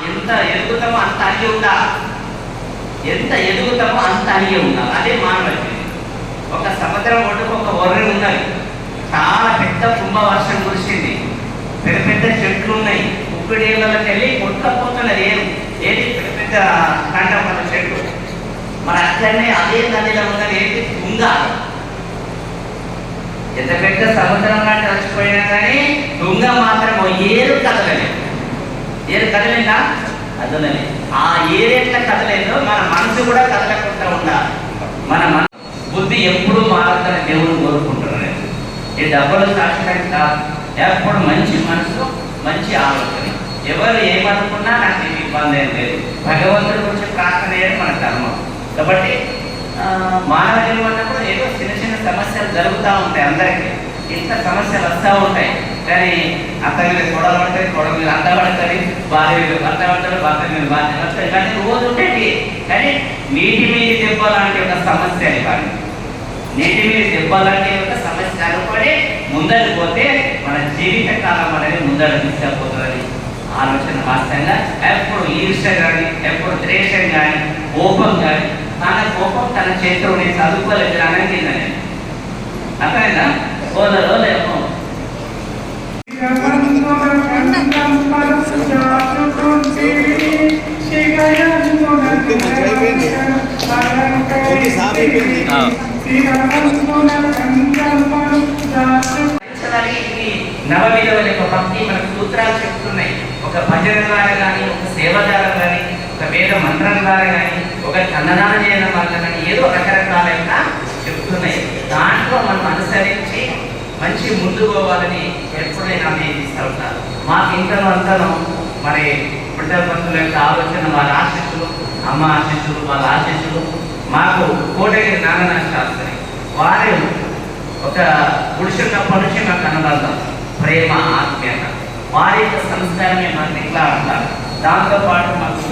ఎంత ఎదుగుతామో అంత అడిగి ఉండాలి, ఎంత ఎదుగుతామో అంత అడిగి ఉండాలి. అదే మానవ జీవితం. ఒక సముద్రం ఒడ్డుకు ఒక ఒర్రె ఉన్నది, చాలా పెద్ద కుంభవర్షం కురిసింది, పెద్ద పెద్ద చెట్లు ఉన్నాయి, ఉక్కుడేళ్ళకి వెళ్ళి కొట్టుకపోతున్నది. ఏది పెద్ద పెద్ద కంటపడ చెట్లు. మరి అక్కడనే అదే నదిలో ఉన్నది ఏంటి? తుంగ. ఎంత పెద్ద సముద్రం లాంటి వచ్చిపోయినా కానీ తుంగ మాత్రం ఏరు కదలలేదు. ఏరు కదలేదా? కదలలేదు. ఆ ఏరెట్ల కదలేదో మన మనసు కూడా కదలకుండా ఉండాలి. మన బుద్ధి ఎప్పుడు మారద్దని దేవుడు కోరుకుంటున్నాడు. ఈ డబ్బులు శాశ్వతం కాదు. ఎప్పుడు మంచి మనసు, మంచి ఆలోచన. ఎవరు ఏమనుకున్నా నాకు ఇబ్బంది ఏం లేదు. భగవంతుడి గురించి ప్రార్థన చేయడం మన ధర్మం. కాబట్టి మానవ జీవనంలో ఏదో చిన్న చిన్న సమస్యలు జరుగుతూ ఉంటాయి. అందరికీ ఇంత సమస్యలు వస్తూ ఉంటాయి. కానీ అత్త మీద కొడలు పడతాయి, కొడల మీద అంత పడతాయి, భార్య మీద భర్త పడతాడు, భర్త మీద భార్య పడతాయి. కానీ రోజు ఉండేది. కానీ నీటి మీద దెబ్బ లాంటి ఒక సమస్య కానీ నీటి మీద దెబ్బ లాంటి ఒక సమస్య అనుకొని ముందరికి పోతే మన జీవిత కాలం అనేది ముందర తీసుకపోతుందని ఆలోచన వాస్తవంగా. ఎప్పుడు ఈర్ష్య కానీ, ఎప్పుడు ద్వేషం కానీ, కోపం కానీ, తన కోపం తన చేతిలో నేను చదువుకోలేదు అనగిందని అర్థమైందా? ఓలలో లేమో నవవిధుల యొక్క భక్తి మనకు సూత్రాలు చెప్తున్నాయి. ఒక భజన ద్వారా కానీ, ఒక సేవ ద్వారా కానీ, ఒక వేద మంత్రం ద్వారా కానీ, ఒక కన్నదానం చేయడం వల్ల కానీ ఏదో రకరకాలుగా చెప్తున్నాయి. దాంట్లో మనం అనుసరించి మంచి ముందుకు పోవాలని ఎప్పుడైనా నేను ఇస్తూ ఉంటాను. మాకు ఇంతలో అంతను మరి బిడ్డల పంతుల యొక్క ఆలోచన, వాళ్ళ ఆశీస్సులు, అమ్మ ఆశీస్సులు, వాళ్ళ ఆశీస్సులు మాకు కోటగిరి నాగనాథ శాస్త్రి వారు ఒక పురుషున్నప్పటి నుంచి మాకు అనుబంధం, ప్రేమ, ఆత్మీయత. వారి యొక్క సంస్కారమే మనకి ఇట్లా అంటారు. దాంతోపాటు మాకు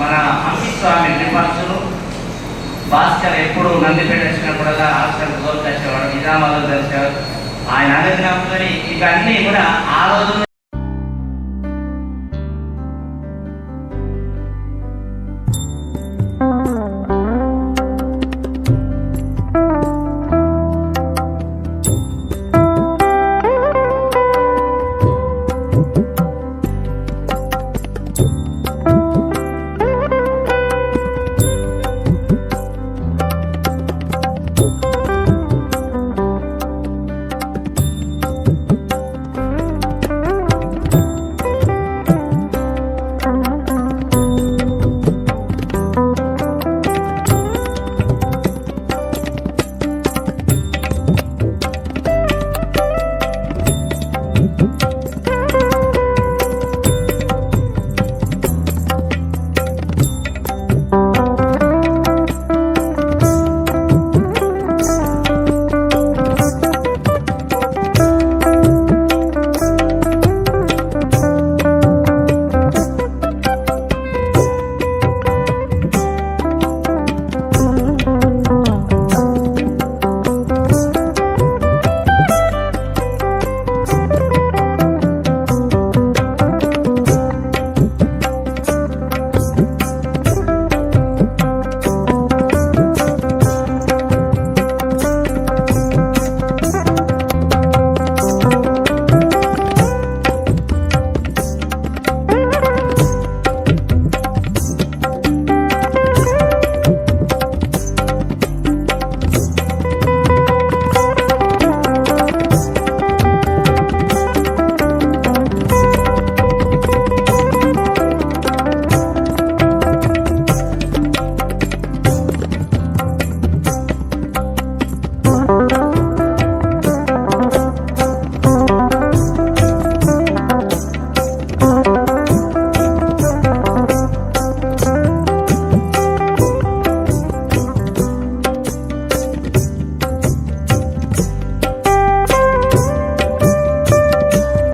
మన అంకిస్వామి నిపాసులు భాస్కర్ ఎప్పుడు నందిపేట వచ్చినప్పుడల్లా హాస్టల్ గోల్కి వచ్చేవాడు, నిజామాబాద్ వచ్చేవాడు. ఆయన అనుగ్రహంతో ఇవన్నీ కూడా ఆ రోజు